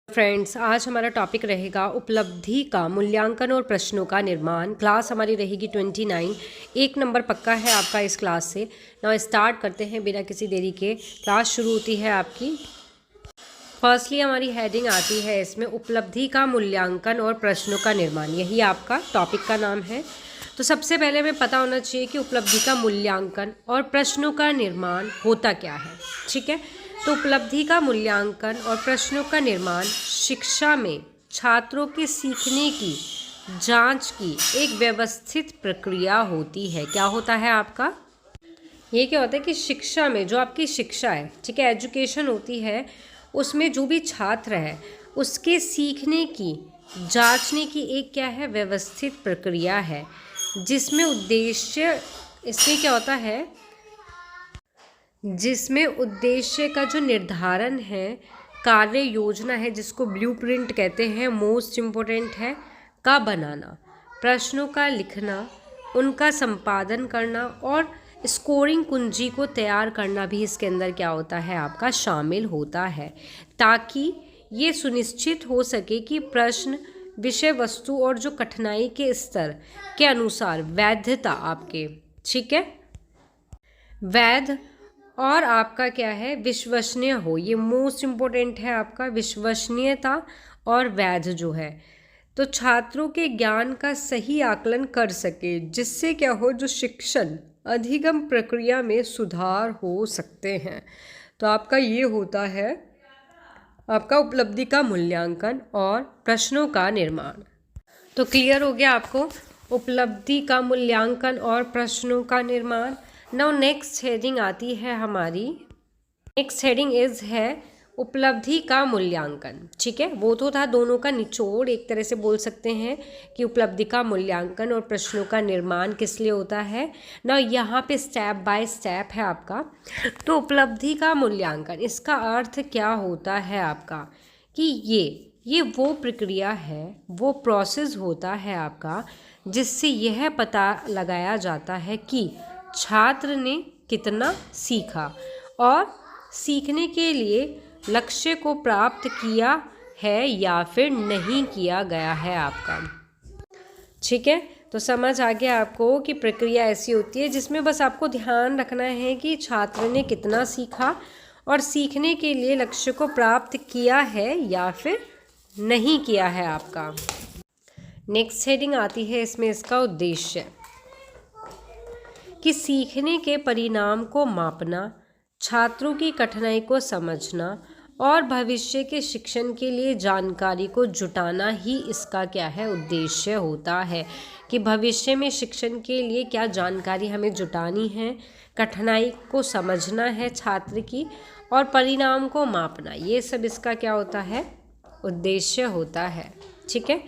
Friends, आज हमारा topic रहेगा उपलब्धि का मूल्यांकन और प्रश्नों का निर्माण। क्लास हमारी रहेगी 29। 1 नंबर पक्का है आपका इस क्लास से। नाउ स्टार्ट करते हैं बिना किसी देरी के। क्लास शुरू होती है आपकी। फर्स्टली हमारी हेडिंग आती है इसमें उपलब्धि का मूल्यांकन और प्रश्नों का निर्माण, यही आपका टॉपिक का नाम है। तो सबसे पहले हमें पता होना चाहिए कि उपलब्धि का मूल्यांकन और प्रश्नों का निर्माण होता क्या है। ठीक है, तो उपलब्धि का मूल्यांकन और प्रश्नों का निर्माण शिक्षा में छात्रों के सीखने की जांच की एक व्यवस्थित प्रक्रिया होती है। क्या होता है आपका? ये क्या होता है कि शिक्षा में जो आपकी शिक्षा है, ठीक है, एजुकेशन होती है, उसमें जो भी छात्र है उसके सीखने की जांचने की एक क्या है, व्यवस्थित प्रक्रिया है, जिसमें उद्देश्य इसमें क्या होता है, जिसमें उद्देश्य का जो निर्धारण है, कार्य योजना है जिसको ब्लूप्रिंट कहते हैं, मोस्ट इम्पोर्टेंट है, का बनाना, प्रश्नों का लिखना, उनका संपादन करना और स्कोरिंग कुंजी को तैयार करना भी इसके अंदर क्या होता है, आपका शामिल होता है, ताकि ये सुनिश्चित हो सके कि प्रश्न विषय वस्तु और जो कठिनाई के स्तर के अनुसार वैधता आपके, ठीक है, वैध और आपका क्या है, विश्वसनीय हो। ये मोस्ट इम्पोर्टेंट है आपका, विश्वसनीयता और वैध जो है, तो छात्रों के ज्ञान का सही आकलन कर सके, जिससे क्या हो, जो शिक्षण अधिगम प्रक्रिया में सुधार हो सकते हैं। तो आपका ये होता है आपका उपलब्धि का मूल्यांकन और प्रश्नों का निर्माण। तो क्लियर हो गया आपको उपलब्धि का मूल्यांकन और प्रश्नों का निर्माण। नाउ नेक्स्ट हेडिंग आती है हमारी, नेक्स्ट हेडिंग है उपलब्धि का मूल्यांकन। ठीक है, वो तो था दोनों का निचोड़, एक तरह से बोल सकते हैं कि उपलब्धि का मूल्यांकन और प्रश्नों का निर्माण किस लिए होता है ना। यहाँ पे स्टेप बाय स्टेप है आपका। तो उपलब्धि का मूल्यांकन, इसका अर्थ क्या होता है आपका, कि ये वो प्रक्रिया है, वो प्रोसेस होता है आपका, जिससे यह पता लगाया जाता है कि छात्र ने कितना सीखा और सीखने के लिए लक्ष्य को प्राप्त किया है या फिर नहीं किया गया है आपका। ठीक है, तो समझ आ गया आपको कि प्रक्रिया ऐसी होती है जिसमें बस आपको ध्यान रखना है कि छात्र ने कितना सीखा और सीखने के लिए लक्ष्य को प्राप्त किया है या फिर नहीं किया है आपका। नेक्स्ट हेडिंग आती है इसमें इसका उद्देश्य, कि सीखने के परिणाम को मापना, छात्रों की कठिनाई को समझना और भविष्य के शिक्षण के लिए जानकारी को जुटाना ही इसका क्या है, उद्देश्य होता है, कि भविष्य में शिक्षण के लिए क्या जानकारी हमें जुटानी है, कठिनाई को समझना है छात्र की और परिणाम को मापना, ये सब इसका क्या होता है, उद्देश्य होता है। ठीक है,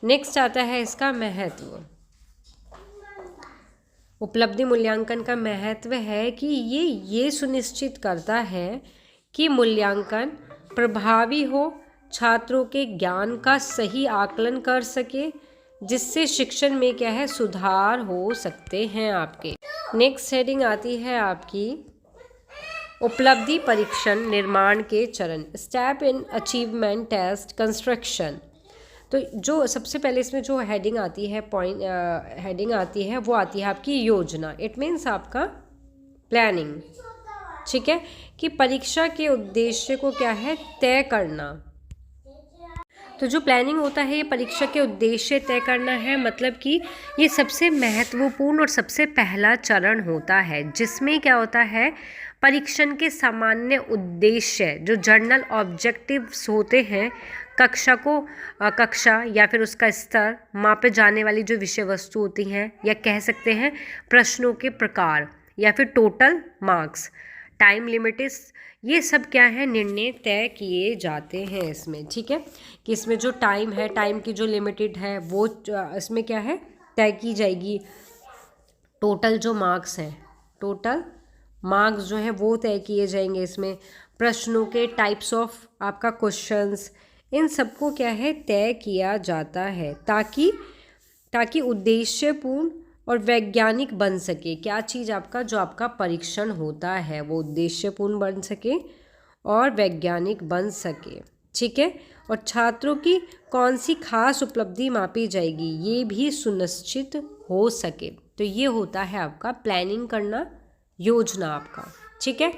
नेक्स्ट आता है इसका महत्व। उपलब्धि मूल्यांकन का महत्व है कि ये सुनिश्चित करता है कि मूल्यांकन प्रभावी हो, छात्रों के ज्ञान का सही आकलन कर सके, जिससे शिक्षण में क्या है, सुधार हो सकते हैं आपके। नेक्स्ट हेडिंग आती है आपकी उपलब्धि परीक्षण निर्माण के चरण, step in achievement test construction. तो जो सबसे पहले इसमें जो हेडिंग आती है, हेडिंग आती है, वो आती है आपकी योजना। इट मीन्स आपका प्लानिंग। ठीक है, कि परीक्षा के उद्देश्य को क्या है, तय करना। तो जो प्लानिंग होता है, ये परीक्षा के उद्देश्य तय करना है, मतलब कि ये सबसे महत्वपूर्ण और सबसे पहला चरण होता है, जिसमें क्या होता है, परीक्षण के सामान्य उद्देश्य जो जर्नल ऑब्जेक्टिव्स होते हैं, कक्षा या फिर उसका स्तर, मापे जाने वाली जो विषय वस्तु होती हैं, या कह सकते हैं प्रश्नों के प्रकार, या फिर टोटल मार्क्स, टाइम लिमिट्स, ये सब क्या है, निर्णय तय किए जाते हैं इसमें। ठीक है, कि इसमें जो टाइम है, टाइम की जो लिमिटेड है वो इसमें क्या है, तय की जाएगी। टोटल जो मार्क्स हैं, टोटल मार्क्स जो है वो तय किए जाएंगे इसमें। प्रश्नों के टाइप्स ऑफ आपका क्वेश्चंस, इन सबको क्या है, तय किया जाता है, ताकि उद्देश्यपूर्ण और वैज्ञानिक बन सके। क्या चीज़ आपका, जो आपका परीक्षण होता है, वो उद्देश्यपूर्ण बन सके और वैज्ञानिक बन सके। ठीक है, और छात्रों की कौन सी खास उपलब्धि मापी जाएगी, ये भी सुनिश्चित हो सके। तो ये होता है आपका प्लानिंग करना, योजना आपका। ठीक है,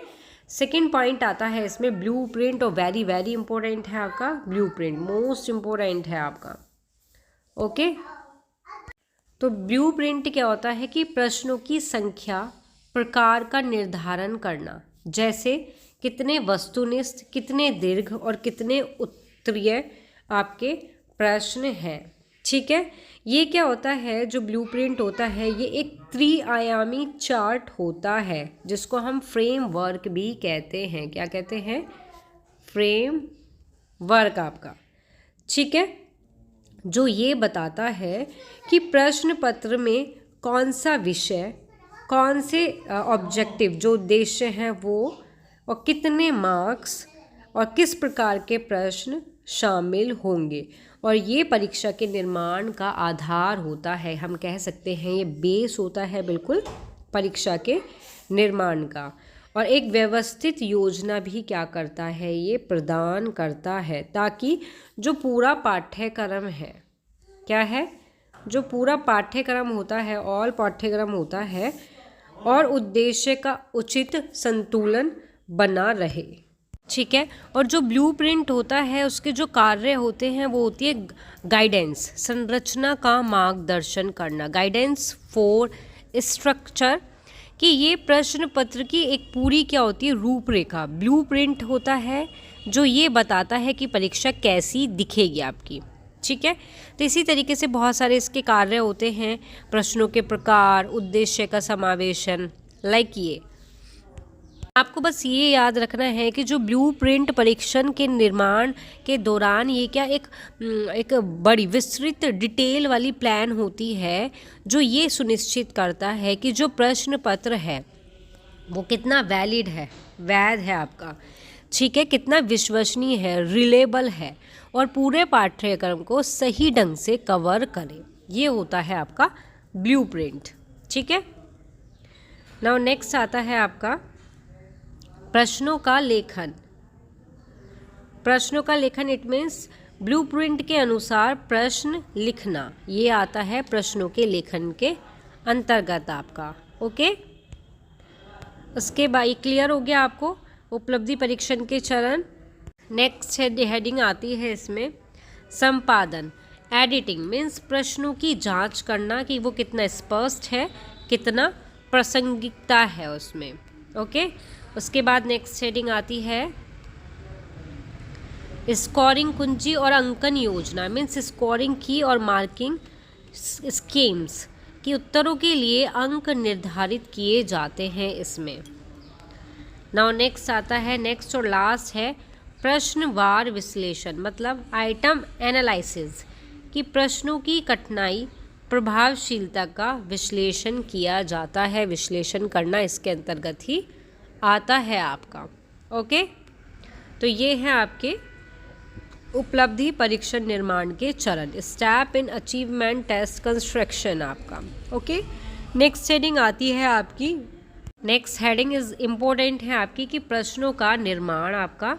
सेकंड पॉइंट आता है इसमें ब्लूप्रिंट, और वेरी वेरी इंपॉर्टेंट है आपका ब्लूप्रिंट, मोस्ट इंपॉर्टेंट है आपका। ओके, तो ब्लूप्रिंट क्या होता है कि प्रश्नों की संख्या, प्रकार का निर्धारण करना, जैसे कितने वस्तुनिष्ठ, कितने दीर्घ और कितने उत्तरीय आपके प्रश्न हैं। ठीक है, ये क्या होता है, जो ब्लूप्रिंट होता है ये एक त्रिआयामी चार्ट होता है जिसको हम फ्रेमवर्क भी कहते हैं। क्या कहते हैं? फ्रेमवर्क आपका। ठीक है, जो ये बताता है कि प्रश्न पत्र में कौन सा विषय, कौन से ऑब्जेक्टिव जो उद्देश्य हैं वो, और कितने मार्क्स और किस प्रकार के प्रश्न शामिल होंगे, और ये परीक्षा के निर्माण का आधार होता है। हम कह सकते हैं ये बेस होता है बिल्कुल परीक्षा के निर्माण का। और एक व्यवस्थित योजना भी क्या करता है, ये प्रदान करता है, ताकि जो पूरा पाठ्यक्रम है, क्या है, जो पूरा पाठ्यक्रम होता है, ऑल पाठ्यक्रम होता है, और उद्देश्य का उचित संतुलन बना रहे। ठीक है, और जो ब्लूप्रिंट होता है उसके जो कार्य होते हैं वो होती है गाइडेंस, संरचना का मार्गदर्शन करना, गाइडेंस फॉर स्ट्रक्चर, कि ये प्रश्न पत्र की एक पूरी क्या होती है, रूपरेखा। ब्लूप्रिंट होता है जो ये बताता है कि परीक्षा कैसी दिखेगी आपकी। ठीक है, तो इसी तरीके से बहुत सारे इसके कार्य होते हैं, प्रश्नों के प्रकार, उद्देश्य का समावेशन, लाइक ये आपको बस ये याद रखना है कि जो ब्लूप्रिंट परीक्षण के निर्माण के दौरान ये क्या एक बड़ी विस्तृत डिटेल वाली प्लान होती है, जो ये सुनिश्चित करता है कि जो प्रश्न पत्र है वो कितना वैलिड है, वैध है आपका। ठीक है, कितना विश्वसनीय है, रिलेबल है, और पूरे पाठ्यक्रम को सही ढंग से कवर करे। ये होता है आपका ब्लूप्रिंट। ठीक है, नाउ नेक्स्ट आता है आपका प्रश्नों का लेखन। प्रश्नों का लेखन इट मीन्स ब्लूप्रिंट के अनुसार प्रश्न लिखना, ये आता है प्रश्नों के लेखन के अंतर्गत आपका। ओके, उसके बाद क्लियर हो गया आपको उपलब्धि परीक्षण के चरण। नेक्स्ट हेडिंग आती है इसमें संपादन, एडिटिंग मीन्स प्रश्नों की जांच करना कि वो कितना स्पष्ट है, कितना प्रासंगिकता है उसमें। ओके, उसके बाद नेक्स्ट हेडिंग आती है स्कोरिंग कुंजी और अंकन योजना, मीन्स स्कोरिंग की और मार्किंग स्कीम्स कि उत्तरों के लिए अंक निर्धारित किए जाते हैं इसमें। नाउ नेक्स्ट आता है, नेक्स्ट और लास्ट है प्रश्नवार विश्लेषण, मतलब आइटम एनालिसिस, कि प्रश्नों की कठिनाई, प्रभावशीलता का विश्लेषण किया जाता है। विश्लेषण करना इसके अंतर्गत ही आता है आपका। ओके, तो ये हैं आपके उपलब्धि परीक्षण निर्माण के चरण, step in achievement test construction आपका। ओके, नेक्स्ट हेडिंग आती है आपकी, नेक्स्ट हेडिंग इज इम्पोर्टेंट है आपकी कि प्रश्नों का निर्माण आपका।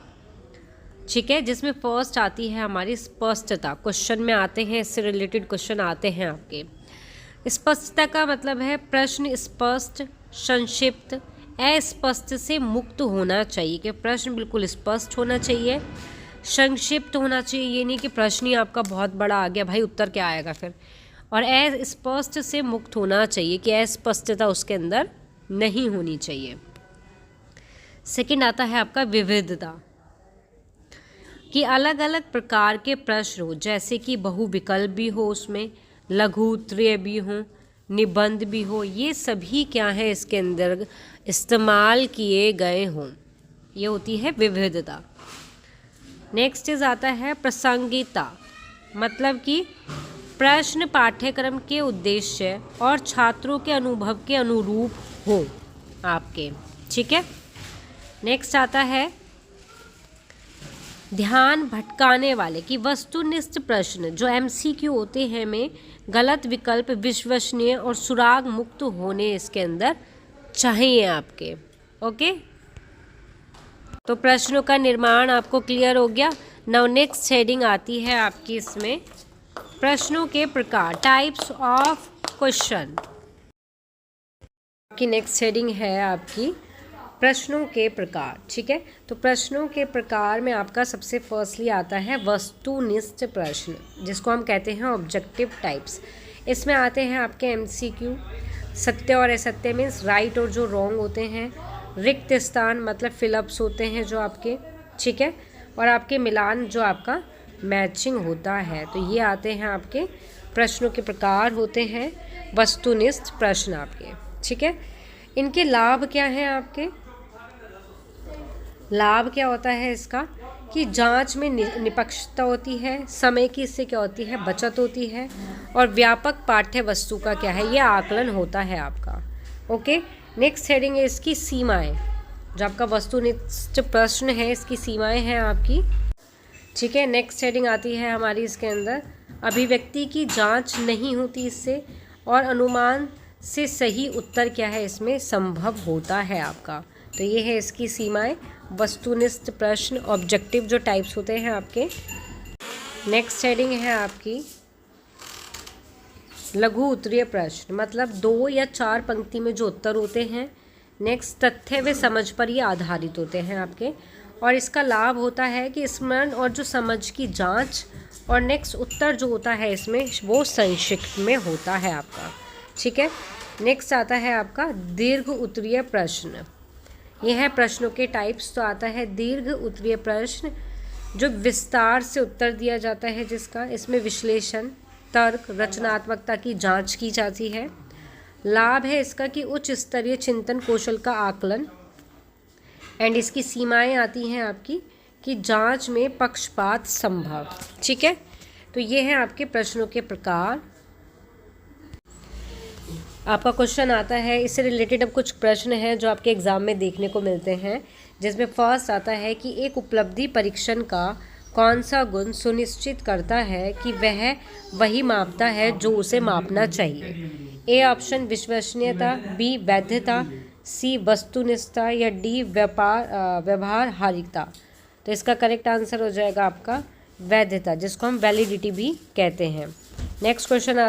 ठीक है, जिसमें फर्स्ट आती है हमारी स्पष्टता। क्वेश्चन में आते हैं, इससे रिलेटेड क्वेश्चन आते हैं आपके। स्पष्टता का मतलब है प्रश्न स्पष्ट, संक्षिप्त, अस्पष्ट से मुक्त होना चाहिए, कि प्रश्न बिल्कुल स्पष्ट होना चाहिए, संक्षिप्त होना चाहिए, ये नहीं कि प्रश्न ही आपका बहुत बड़ा आ गया, भाई उत्तर क्या आएगा फिर, और अस्पष्ट से मुक्त होना चाहिए कि अस्पष्टता उसके अंदर नहीं होनी चाहिए। सेकंड आता है आपका विविधता, कि अलग अलग प्रकार के प्रश्न हो, जैसे कि बहुविकल्प भी हो, उसमें लघु उत्तरीय भी हो, निबंध भी हो, ये सभी क्या है इसके अंदर इस्तेमाल किए गए हों, ये होती है विविधता। नेक्स्ट इज आता है प्रासंगिकता, मतलब कि प्रश्न पाठ्यक्रम के उद्देश्य और छात्रों के अनुभव के अनुरूप हो आपके। ठीक है, नेक्स्ट आता है ध्यान भटकाने वाले, कि वस्तुनिष्ठ प्रश्न जो MCQ होते हैं में गलत विकल्प विश्वसनीय और सुराग मुक्त होने इसके अंदर चाहिए आपके। ओके, तो प्रश्नों का निर्माण आपको क्लियर हो गया। नाउ नेक्स्ट हेडिंग आती है आपकी इसमें प्रश्नों के प्रकार, टाइप्स ऑफ क्वेश्चन। की नेक्स्ट हेडिंग है आपकी प्रश्नों के प्रकार। ठीक है, तो प्रश्नों के प्रकार में आपका सबसे फर्स्टली आता है वस्तुनिष्ठ प्रश्न, जिसको हम कहते हैं ऑब्जेक्टिव टाइप्स। इसमें आते हैं आपके एमसीक्यू, सत्य और असत्य मीन्स राइट और जो रॉन्ग होते हैं, रिक्त स्थान मतलब फिलअप्स होते हैं जो आपके, ठीक है, और आपके मिलान जो आपका मैचिंग होता है। तो ये आते हैं आपके प्रश्नों के प्रकार होते हैं वस्तुनिष्ठ प्रश्न आपके। ठीक है, इनके लाभ क्या हैं आपके? लाभ क्या होता है इसका कि जांच में निष्पक्षता होती है, समय की इससे क्या होती है बचत होती है, और व्यापक पाठ्य वस्तु का क्या है ये आकलन होता है आपका। ओके, नेक्स्ट हेडिंग है इसकी सीमाएं। जो आपका वस्तुनिष्ठ प्रश्न है इसकी सीमाएं हैं आपकी। ठीक है, नेक्स्ट हेडिंग आती है हमारी इसके अंदर अभिव्यक्ति की जांच नहीं होती इससे, और अनुमान से सही उत्तर क्या है इसमें संभव होता है आपका। तो ये है इसकी सीमाएं, वस्तुनिष्ठ प्रश्न ऑब्जेक्टिव जो टाइप्स होते हैं आपके। नेक्स्ट हेडिंग है आपकी लघु उत्तरीय प्रश्न, मतलब 2 या 4 पंक्ति में जो उत्तर होते हैं। नेक्स्ट तथ्य व समझ पर ये आधारित होते हैं आपके, और इसका लाभ होता है कि स्मरण और जो समझ की जांच, और नेक्स्ट उत्तर जो होता है इसमें वो संक्षिप्त में होता है आपका। ठीक है, नेक्स्ट आता है आपका दीर्घ उत्तरीय प्रश्न। ये है प्रश्नों के टाइप्स। तो आता है दीर्घ उत्तरीय प्रश्न जो विस्तार से उत्तर दिया जाता है, जिसका इसमें विश्लेषण, तर्क, रचनात्मकता की जांच की जाती है। लाभ है इसका कि उच्च स्तरीय चिंतन कौशल का आकलन, एंड इसकी सीमाएं आती हैं आपकी कि जांच में पक्षपात संभव। ठीक है, तो ये हैं आपके प्रश्नों के प्रकार। आपका क्वेश्चन आता है इससे रिलेटेड अब कुछ प्रश्न हैं जो आपके एग्ज़ाम में देखने को मिलते हैं, जिसमें फर्स्ट आता है कि एक उपलब्धि परीक्षण का कौन सा गुण सुनिश्चित करता है कि वह वही मापता है जो उसे मापना चाहिए। ए ऑप्शन विश्वसनीयता, बी वैधता, सी वस्तुनिष्ठता, या डी व्यवहारिकता। तो इसका करेक्ट आंसर हो जाएगा आपका वैधता, जिसको हम वैलिडिटी भी कहते हैं। नेक्स्ट क्वेश्चन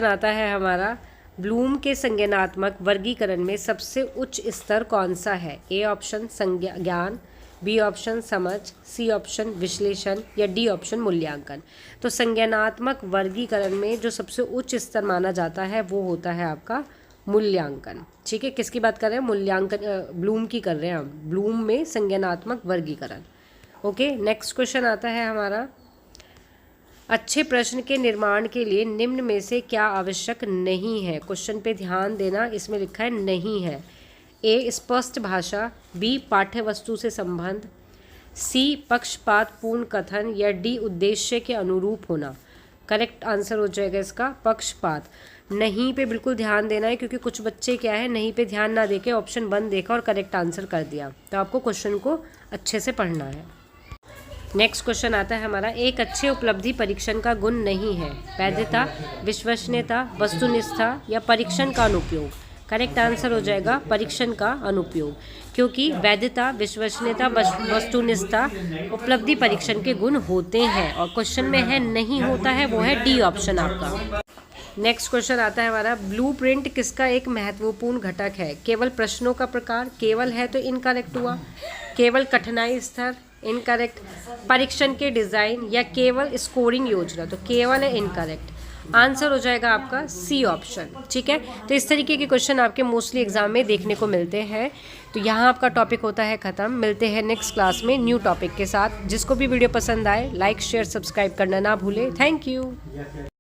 आता है हमारा ब्लूम के संज्ञानात्मक वर्गीकरण में सबसे उच्च स्तर कौन सा है। ए ऑप्शन ज्ञान, बी ऑप्शन समझ, सी ऑप्शन विश्लेषण, या डी ऑप्शन मूल्यांकन। तो संज्ञानात्मक वर्गीकरण में जो सबसे उच्च स्तर माना जाता है वो होता है आपका मूल्यांकन। ठीक है, किसकी बात कर रहे हैं? मूल्यांकन, ब्लूम की कर रहे हैं हम, ब्लूम में संज्ञानात्मक वर्गीकरण। ओके, नेक्स्ट क्वेश्चन आता है हमारा अच्छे प्रश्न के निर्माण के लिए निम्न में से क्या आवश्यक नहीं है। क्वेश्चन पे ध्यान देना, इसमें लिखा है नहीं है। ए स्पष्ट भाषा, बी पाठ्य वस्तु से संबंध, सी पक्षपातपूर्ण कथन, या डी उद्देश्य के अनुरूप होना। करेक्ट आंसर हो जाएगा इसका पक्षपात। नहीं पे बिल्कुल ध्यान देना है, क्योंकि कुछ बच्चे क्या है नहीं पे ध्यान ना देके ऑप्शन 1 देखा और करेक्ट आंसर कर दिया। तो आपको क्वेश्चन को अच्छे से पढ़ना है। नेक्स्ट क्वेश्चन आता है हमारा एक अच्छे उपलब्धि परीक्षण का गुण नहीं है। वैधता, विश्वसनीयता, वस्तुनिष्ठता, या परीक्षण का अनुपयोग। करेक्ट आंसर हो जाएगा परीक्षण का अनुपयोग, क्योंकि वैधता, विश्वसनीयता, वस्तुनिष्ठता उपलब्धि परीक्षण के गुण होते हैं, और क्वेश्चन में है नहीं होता है, वो है डी ऑप्शन आपका। नेक्स्ट क्वेश्चन आता है हमारा ब्लूप्रिंट किसका एक महत्वपूर्ण घटक है। केवल प्रश्नों का प्रकार, केवल है तो इनकरेक्ट हुआ, केवल कठिनाई स्तर इनकरेक्ट, परीक्षण के डिज़ाइन, या केवल स्कोरिंग योजना। तो केवल है इनकरेक्ट। आंसर हो जाएगा आपका सी ऑप्शन। ठीक है, तो इस तरीके के क्वेश्चन आपके मोस्टली एग्जाम में देखने को मिलते हैं। तो यहाँ आपका टॉपिक होता है ख़त्म। मिलते हैं नेक्स्ट क्लास में न्यू टॉपिक के साथ। जिसको भी वीडियो पसंद आए लाइक शेयर सब्सक्राइब करना ना भूले। Thank you.